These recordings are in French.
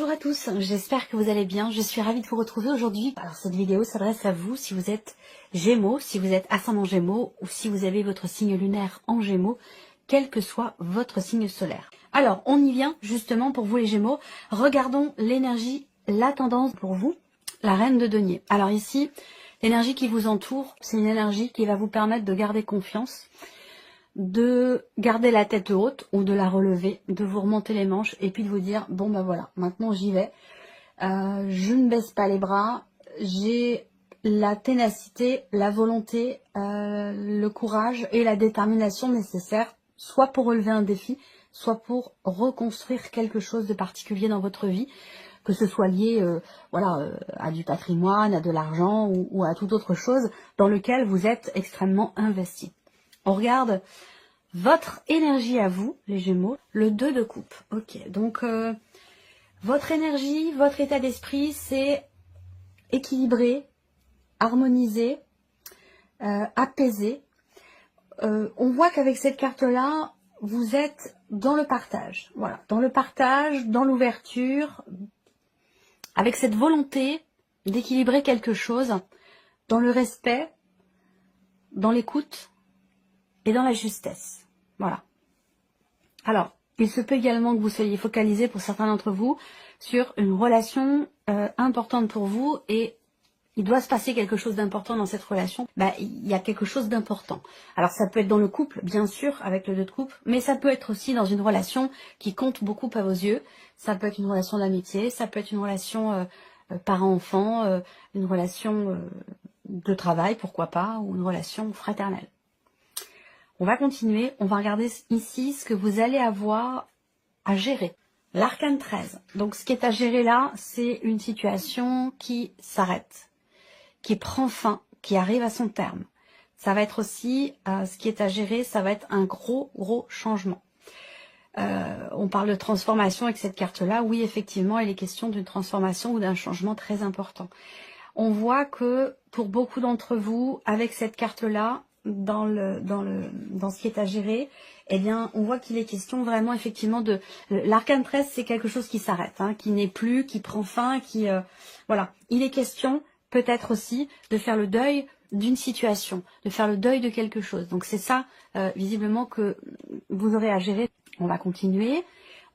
Bonjour à tous, j'espère que vous allez bien. Je suis ravie de vous retrouver aujourd'hui. Alors cette vidéo s'adresse à vous si vous êtes Gémeaux, si vous êtes ascendant Gémeaux ou si vous avez votre signe lunaire en Gémeaux, quel que soit votre signe solaire. Alors on y vient justement pour vous les Gémeaux. Regardons l'énergie, la tendance pour vous, la reine de denier. Alors ici, l'énergie qui vous entoure, c'est une énergie qui va vous permettre de garder confiance, de garder la tête haute ou de la relever, de vous remonter les manches et puis de vous dire bon ben voilà, maintenant j'y vais, je ne baisse pas les bras, j'ai la ténacité, la volonté, le courage et la détermination nécessaires, soit pour relever un défi, soit pour reconstruire quelque chose de particulier dans votre vie, que ce soit lié à du patrimoine, à de l'argent ou à toute autre chose dans lequel vous êtes extrêmement investi. On regarde votre énergie à vous, les Gémeaux, le 2 de coupe. Ok, donc votre énergie, votre état d'esprit, c'est équilibré, harmonisé, apaisé. On voit qu'avec cette carte-là, vous êtes dans le partage. Voilà, dans le partage, dans l'ouverture, avec cette volonté d'équilibrer quelque chose, dans le respect, dans l'écoute et dans la justesse. Voilà. Alors, il se peut également que vous soyez focalisé pour certains d'entre vous sur une relation importante pour vous et il doit se passer quelque chose d'important dans cette relation. Il y a quelque chose d'important. Alors ça peut être dans le couple, bien sûr, avec le 2 de coupe, mais ça peut être aussi dans une relation qui compte beaucoup à vos yeux. Ça peut être une relation d'amitié, ça peut être une relation parent-enfant, une relation de travail, pourquoi pas, ou une relation fraternelle. On va continuer, on va regarder ici ce que vous allez avoir à gérer. L'arcane 13. Donc ce qui est à gérer là, c'est une situation qui s'arrête, qui prend fin, qui arrive à son terme. Ça va être aussi, ce qui est à gérer, ça va être un gros changement. On parle de transformation avec cette carte-là. Oui, effectivement, il est question d'une transformation ou d'un changement très important. On voit que pour beaucoup d'entre vous, avec cette carte-là, dans ce qui est à gérer, eh bien, on voit qu'il est question vraiment effectivement de l'arcane 13, c'est quelque chose qui s'arrête, hein, qui n'est plus, qui prend fin, voilà. Il est question peut-être aussi de faire le deuil d'une situation, de faire le deuil de quelque chose. Donc c'est ça, visiblement, que vous aurez à gérer. On va continuer.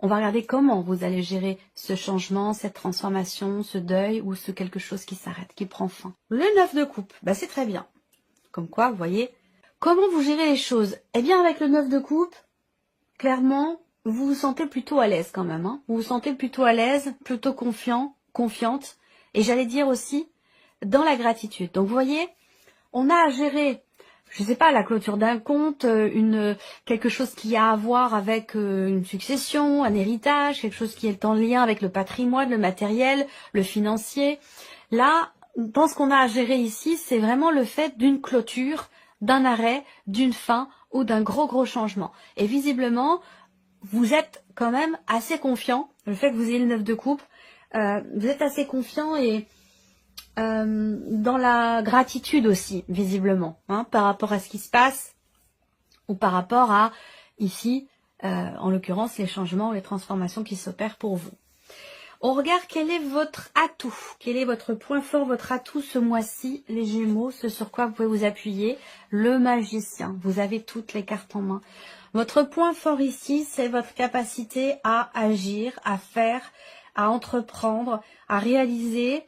On va regarder comment vous allez gérer ce changement, cette transformation, ce deuil ou ce quelque chose qui s'arrête, qui prend fin. Le 9 de coupe, c'est très bien. Comme quoi, vous voyez, comment vous gérez les choses? Eh bien, avec le 9 de coupe, clairement, vous vous sentez plutôt à l'aise quand même. Hein. Vous vous sentez plutôt à l'aise, plutôt confiant, confiante. Et j'allais dire aussi, dans la gratitude. Donc, vous voyez, on a à gérer, je sais pas, la clôture d'un compte, quelque chose qui a à voir avec une succession, un héritage, quelque chose qui est en lien avec le patrimoine, le matériel, le financier. Là, dans ce qu'on a à gérer ici, c'est vraiment le fait d'une clôture, d'un arrêt, d'une fin ou d'un gros changement. Et visiblement, vous êtes quand même assez confiant, le fait que vous ayez le 9 de coupe, vous êtes assez confiant et dans la gratitude aussi, visiblement, hein, par rapport à ce qui se passe ou par rapport à, ici, en l'occurrence, les changements ou les transformations qui s'opèrent pour vous. On regarde quel est votre atout, quel est votre point fort, votre atout ce mois-ci, les Gémeaux, ce sur quoi vous pouvez vous appuyer, le magicien. Vous avez toutes les cartes en main. Votre point fort ici, c'est votre capacité à agir, à faire, à entreprendre, à réaliser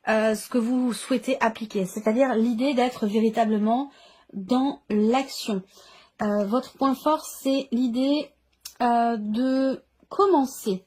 ce que vous souhaitez appliquer. C'est-à-dire l'idée d'être véritablement dans l'action. Votre point fort, c'est l'idée de commencer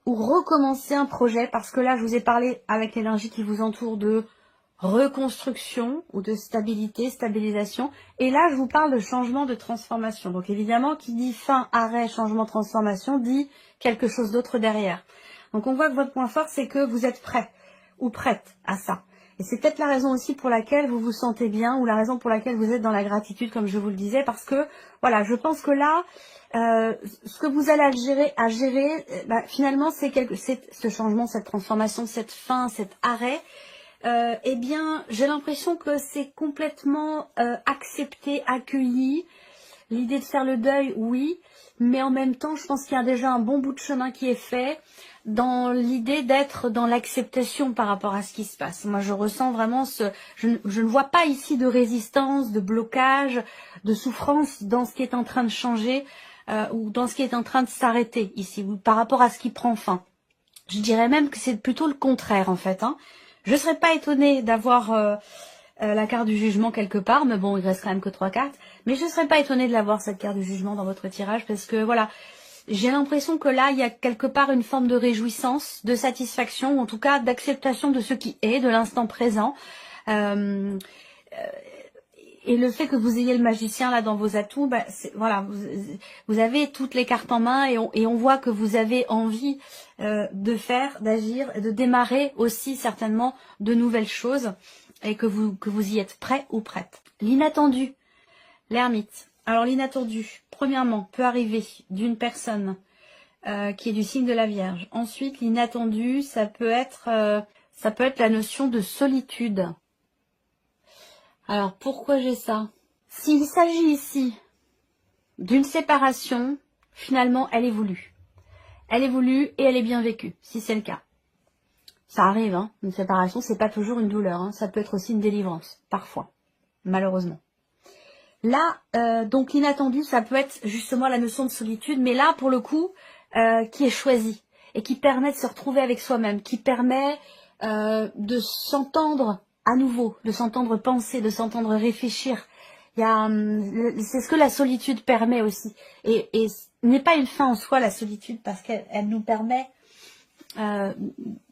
ou recommencer un projet, parce que là, je vous ai parlé avec l'énergie qui vous entoure de reconstruction ou de stabilisation. Et là, je vous parle de changement, de transformation. Donc évidemment, qui dit fin, arrêt, changement, transformation, dit quelque chose d'autre derrière. Donc on voit que votre point fort, c'est que vous êtes prêt ou prête à ça. Et c'est peut-être la raison aussi pour laquelle vous vous sentez bien ou la raison pour laquelle vous êtes dans la gratitude, comme je vous le disais, parce que, voilà, je pense que là, ce que vous allez à gérer, finalement, c'est ce changement, cette transformation, cette fin, cet arrêt. Eh bien, j'ai l'impression que c'est complètement accepté, accueilli. L'idée de faire le deuil, oui, mais en même temps, je pense qu'il y a déjà un bon bout de chemin qui est fait dans l'idée d'être dans l'acceptation par rapport à ce qui se passe. Moi, je ressens vraiment je ne vois pas ici de résistance, de blocage, de souffrance dans ce qui est en train de changer ou dans ce qui est en train de s'arrêter ici, ou par rapport à ce qui prend fin. Je dirais même que c'est plutôt le contraire, en fait. Je ne serais pas étonnée d'avoir la carte du jugement quelque part, mais bon, il reste quand même que 3 cartes. Mais je ne serais pas étonnée de l'avoir, cette carte du jugement, dans votre tirage, parce que voilà, j'ai l'impression que là, il y a quelque part une forme de réjouissance, de satisfaction, ou en tout cas d'acceptation de ce qui est, de l'instant présent. Et le fait que vous ayez le magicien là dans vos atouts, voilà, vous avez toutes les cartes en main et on voit que vous avez envie de faire, d'agir, de démarrer aussi certainement de nouvelles choses et que vous y êtes prêt ou prête. L'inattendu, l'ermite. Alors l'inattendu, premièrement, peut arriver d'une personne qui est du signe de la Vierge. Ensuite, l'inattendu, ça peut être la notion de solitude. Alors, pourquoi j'ai ça? S'il s'agit ici d'une séparation, finalement, elle est voulue. Elle est voulue et elle est bien vécue, si c'est le cas. Ça arrive, une séparation, c'est pas toujours une douleur, ça peut être aussi une délivrance, parfois, malheureusement. Là, donc l'inattendu, ça peut être justement la notion de solitude, mais là, pour le coup, qui est choisie et qui permet de se retrouver avec soi-même, qui permet de s'entendre à nouveau, de s'entendre penser, de s'entendre réfléchir. C'est ce que la solitude permet aussi. Et n'est pas une fin en soi, la solitude, parce qu'elle nous permet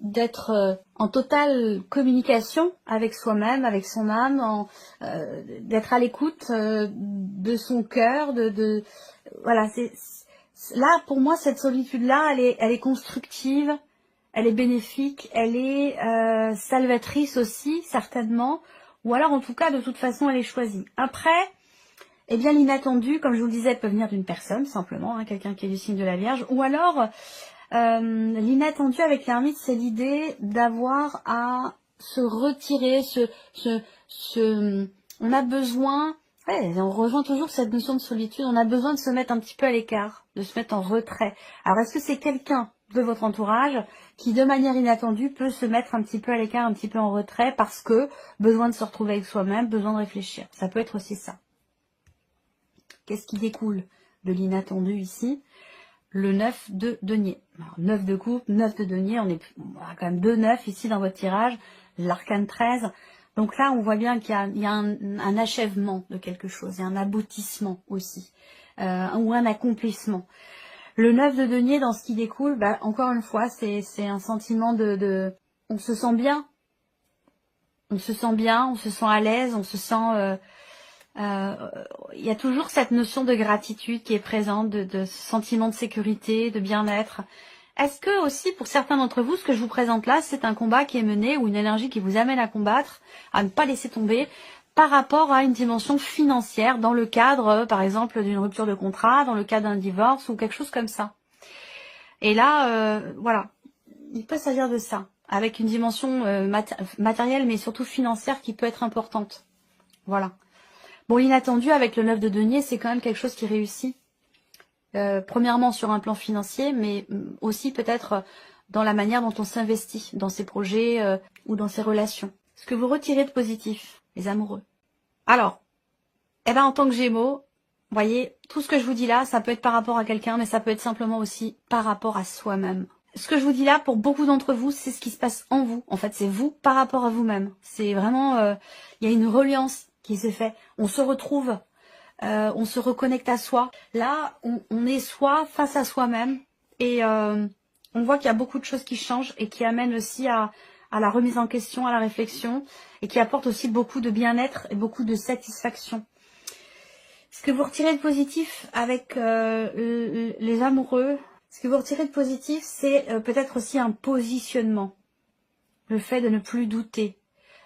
d'être en totale communication avec soi-même, avec son âme, d'être à l'écoute de son cœur, voilà, là pour moi cette solitude là elle est constructive, elle est bénéfique, elle est salvatrice aussi certainement, ou alors en tout cas de toute façon elle est choisie. Après, eh bien l'inattendu, comme je vous le disais, peut venir d'une personne simplement, quelqu'un qui est du signe de la Vierge, ou alors l'inattendu avec l'ermite, c'est l'idée d'avoir à se retirer, on a besoin, on rejoint toujours cette notion de solitude, on a besoin de se mettre un petit peu à l'écart, de se mettre en retrait. Alors est-ce que c'est quelqu'un de votre entourage qui de manière inattendue peut se mettre un petit peu à l'écart, un petit peu en retrait parce que besoin de se retrouver avec soi-même, besoin de réfléchir. Ça peut être aussi ça. Qu'est-ce qui découle de l'inattendu ici? Le 9 de denier. Alors, 9 de coupe, 9 de denier, on a quand même 2 9 ici dans votre tirage, l'arcane 13. Donc là, on voit bien qu'il y a un achèvement de quelque chose, il y a un aboutissement aussi, ou un accomplissement. Le 9 de denier, dans ce qui découle, encore une fois, c'est un sentiment on se sent bien, on se sent à l'aise, on se sent... il y a toujours cette notion de gratitude qui est présente, de sentiment de sécurité, de bien-être. Est-ce que aussi, pour certains d'entre vous, ce que je vous présente là, c'est un combat qui est mené ou une énergie qui vous amène à combattre, à ne pas laisser tomber, par rapport à une dimension financière, dans le cadre, par exemple, d'une rupture de contrat, dans le cadre d'un divorce ou quelque chose comme ça. Et là, voilà, il peut s'agir de ça, avec une dimension matérielle, mais surtout financière qui peut être importante. Voilà. Bon, l'inattendu avec le 9 de denier, c'est quand même quelque chose qui réussit. Premièrement sur un plan financier, mais aussi peut-être dans la manière dont on s'investit dans ses projets ou dans ses relations. Ce que vous retirez de positif, les amoureux. Alors, en tant que Gémeaux, vous voyez, tout ce que je vous dis là, ça peut être par rapport à quelqu'un, mais ça peut être simplement aussi par rapport à soi-même. Ce que je vous dis là, pour beaucoup d'entre vous, c'est ce qui se passe en vous. En fait, c'est vous par rapport à vous-même. C'est vraiment, il y a une reliance qui se fait. On se retrouve, on se reconnecte à soi. Là, on est soi face à soi-même. Et on voit qu'il y a beaucoup de choses qui changent et qui amènent aussi à la remise en question, à la réflexion. Et qui apportent aussi beaucoup de bien-être et beaucoup de satisfaction. Ce que vous retirez de positif avec les amoureux, ce que vous retirez de positif, c'est peut-être aussi un positionnement. Le fait de ne plus douter,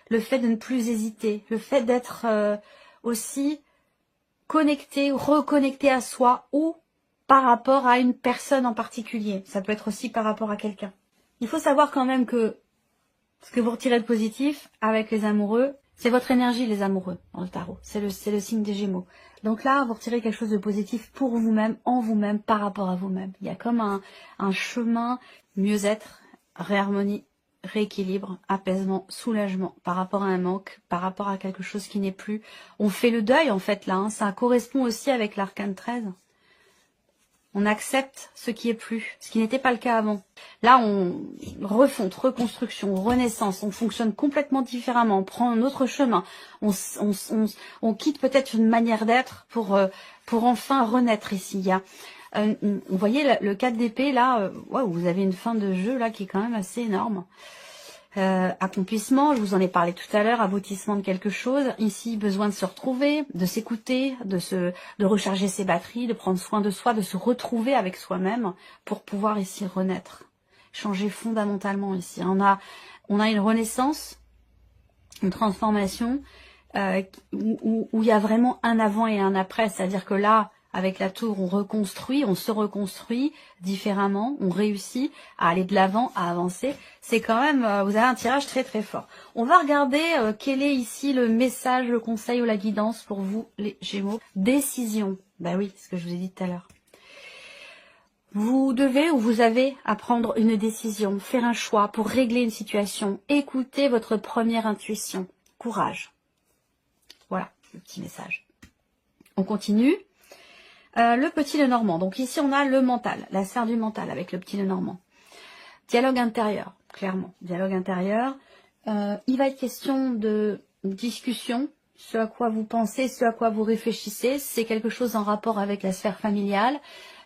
le fait de ne plus hésiter, le fait d'être aussi connecté, reconnecté à soi ou par rapport à une personne en particulier. Ça peut être aussi par rapport à quelqu'un. Il faut savoir quand même que ce que vous retirez de positif avec les amoureux, C'est votre énergie, les amoureux, dans le tarot. C'est le signe des Gémeaux. Donc là, vous retirez quelque chose de positif pour vous-même, en vous-même, par rapport à vous-même. Il y a comme un chemin mieux-être, réharmonie, rééquilibre, apaisement, soulagement, par rapport à un manque, par rapport à quelque chose qui n'est plus. On fait le deuil, en fait, là. Hein. Ça correspond aussi avec l'arcane 13. On accepte ce qui est plus, ce qui n'était pas le cas avant. Là, on refonte, reconstruction, renaissance, on fonctionne complètement différemment, on prend un autre chemin, on quitte peut-être une manière d'être pour enfin renaître ici. Il y a, vous voyez le 4 d'épée là, wow, vous avez une fin de jeu là qui est quand même assez énorme. Accomplissement, je vous en ai parlé tout à l'heure, aboutissement de quelque chose. Ici, besoin de se retrouver, de s'écouter, de recharger ses batteries, de prendre soin de soi, de se retrouver avec soi-même pour pouvoir ici renaître, changer fondamentalement ici. On a une renaissance, une transformation où il y a vraiment un avant et un après, c'est-à-dire que là, avec la tour, on reconstruit, on se reconstruit différemment, on réussit à aller de l'avant, à avancer. C'est quand même, vous avez un tirage très très fort. On va regarder quel est ici le message, le conseil ou la guidance pour vous, les Gémeaux. Décision. Ben oui, ce que je vous ai dit tout à l'heure. Vous devez ou vous avez à prendre une décision, faire un choix pour régler une situation. Écoutez votre première intuition. Courage. Voilà, le petit message. On continue. Le petit Lenormand. Donc ici, on a le mental, la sphère du mental avec le petit Lenormand. Dialogue intérieur, clairement. Dialogue intérieur. Il va être question de discussion, ce à quoi vous pensez, ce à quoi vous réfléchissez. C'est quelque chose en rapport avec la sphère familiale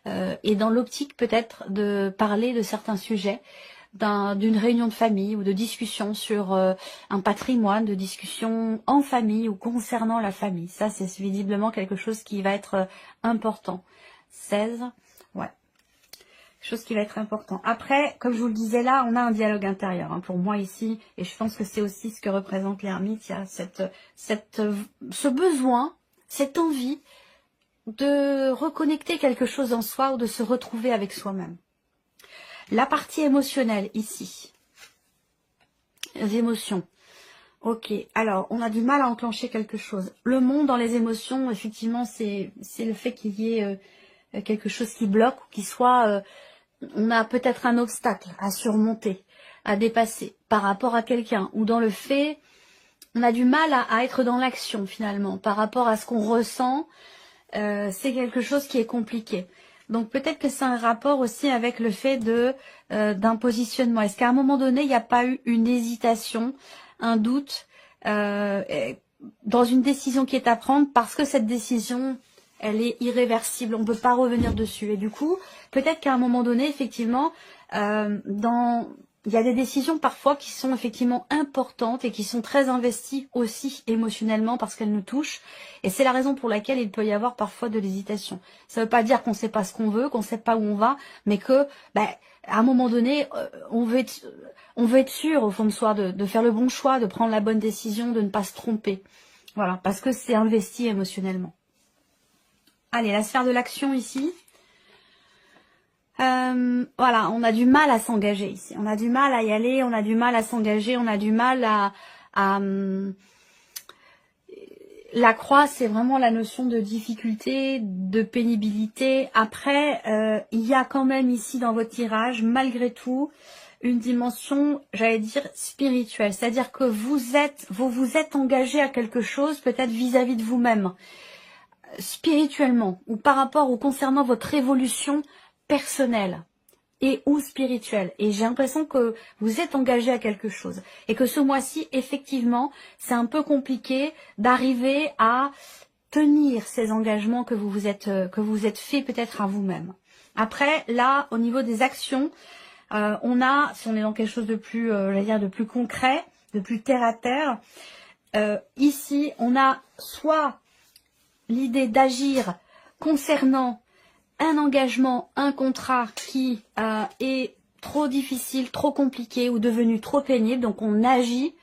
et dans l'optique peut-être de parler de certains sujets, d'une réunion de famille ou de discussion sur un patrimoine, de discussion en famille ou concernant la famille. Ça, c'est visiblement quelque chose qui va être important. 16, ouais. Chose qui va être important. Après, comme je vous le disais là, on a un dialogue intérieur hein, pour moi ici, et je pense que c'est aussi ce que représente l'ermite. Il y a ce besoin, cette envie de reconnecter quelque chose en soi ou de se retrouver avec soi-même. La partie émotionnelle, ici. Les émotions. Ok, alors, on a du mal à enclencher quelque chose. Le monde dans les émotions, effectivement, c'est le fait qu'il y ait quelque chose qui bloque, ou qui soit... on a peut-être un obstacle à surmonter, à dépasser, par rapport à quelqu'un. Ou dans le fait, on a du mal à être dans l'action, finalement. Par rapport à ce qu'on ressent, c'est quelque chose qui est compliqué. Donc peut-être que c'est un rapport aussi avec le fait d'un positionnement. Est-ce qu'à un moment donné, il n'y a pas eu une hésitation, un doute dans une décision qui est à prendre parce que cette décision, elle est irréversible, on ne peut pas revenir dessus. Et du coup, peut-être qu'à un moment donné, effectivement, il y a des décisions parfois qui sont effectivement importantes et qui sont très investies aussi émotionnellement parce qu'elles nous touchent. Et c'est la raison pour laquelle il peut y avoir parfois de l'hésitation. Ça ne veut pas dire qu'on ne sait pas ce qu'on veut, qu'on ne sait pas où on va, mais que, à un moment donné, on veut être sûr au fond de soi de faire le bon choix, de prendre la bonne décision, de ne pas se tromper. Voilà, parce que c'est investi émotionnellement. Allez, la sphère de l'action ici. Voilà, on a du mal à s'engager ici. On a du mal à y aller, on a du mal à s'engager, on a du mal à la croix, c'est vraiment la notion de difficulté, de pénibilité. Après, il y a quand même ici dans votre tirage, malgré tout, une dimension, j'allais dire, spirituelle. C'est-à-dire que vous vous êtes engagé à quelque chose, peut-être vis-à-vis de vous-même, spirituellement, ou par rapport ou concernant votre évolution personnelle et ou spirituelle. Et j'ai l'impression que vous êtes engagé à quelque chose. Et que ce mois-ci, effectivement, c'est un peu compliqué d'arriver à tenir ces engagements que vous vous êtes fait peut-être à vous-même. Après, là, au niveau des actions, on a, si on est dans quelque chose de plus, j'allais dire, de plus concret, de plus terre à terre, ici, on a soit l'idée d'agir concernant un engagement, un contrat qui est trop difficile, trop compliqué ou devenu trop pénible. Donc on agit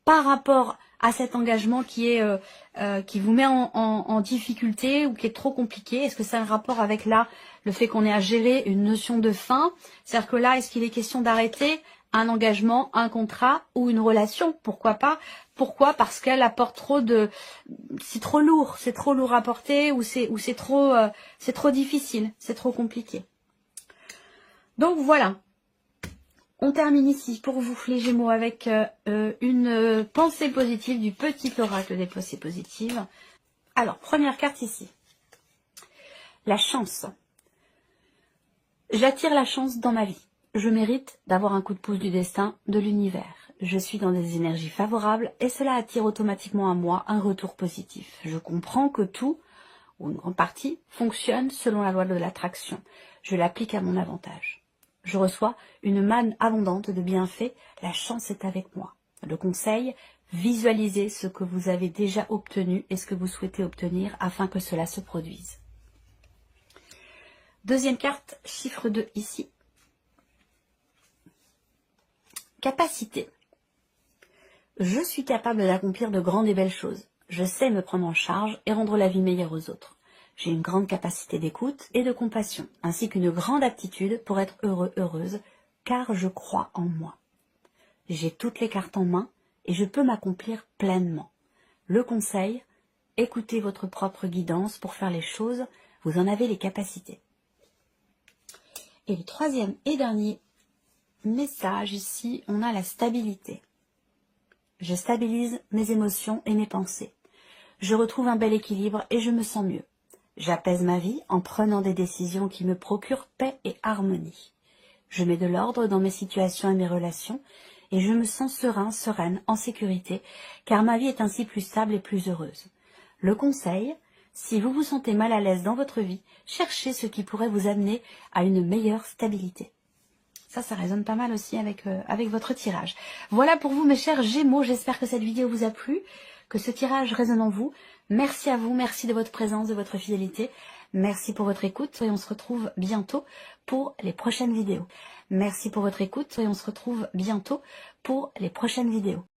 par rapport à cet engagement qui vous met en difficulté ou qui est trop compliqué. Est-ce que c'est un rapport avec là le fait qu'on ait à gérer une notion de fin? C'est-à-dire que là, est-ce qu'il est question d'arrêter? un engagement, un contrat ou une relation. Pourquoi pas? Pourquoi? Parce qu'elle apporte trop de... C'est trop lourd à porter ou c'est trop difficile, c'est trop compliqué. Donc voilà. On termine ici pour vous les Gémeaux avec une pensée positive du petit oracle des pensées positives. Alors, première carte ici. La chance. J'attire la chance dans ma vie. Je mérite d'avoir un coup de pouce du destin, de l'univers. Je suis dans des énergies favorables et cela attire automatiquement à moi un retour positif. Je comprends que tout, ou une grande partie, fonctionne selon la loi de l'attraction. Je l'applique à mon avantage. Je reçois une manne abondante de bienfaits, la chance est avec moi. Le conseil, visualisez ce que vous avez déjà obtenu et ce que vous souhaitez obtenir afin que cela se produise. Deuxième carte, chiffre 2 ici. Capacité. Je suis capable d'accomplir de grandes et belles choses. Je sais me prendre en charge et rendre la vie meilleure aux autres. J'ai une grande capacité d'écoute et de compassion, ainsi qu'une grande aptitude pour être heureux, heureuse, car je crois en moi. J'ai toutes les cartes en main et je peux m'accomplir pleinement. Le conseil, écoutez votre propre guidance pour faire les choses, vous en avez les capacités. Et le troisième et dernier message ici, on a la stabilité. Je stabilise mes émotions et mes pensées. Je retrouve un bel équilibre et je me sens mieux. J'apaise ma vie en prenant des décisions qui me procurent paix et harmonie. Je mets de l'ordre dans mes situations et mes relations et je me sens serein, sereine, en sécurité, car ma vie est ainsi plus stable et plus heureuse. Le conseil, si vous vous sentez mal à l'aise dans votre vie, cherchez ce qui pourrait vous amener à une meilleure stabilité. Ça résonne pas mal aussi avec votre tirage. Voilà pour vous mes chers Gémeaux, j'espère que cette vidéo vous a plu, que ce tirage résonne en vous. Merci à vous, merci de votre présence, de votre fidélité. Merci pour votre écoute et on se retrouve bientôt pour les prochaines vidéos. Merci pour votre écoute et on se retrouve bientôt pour les prochaines vidéos.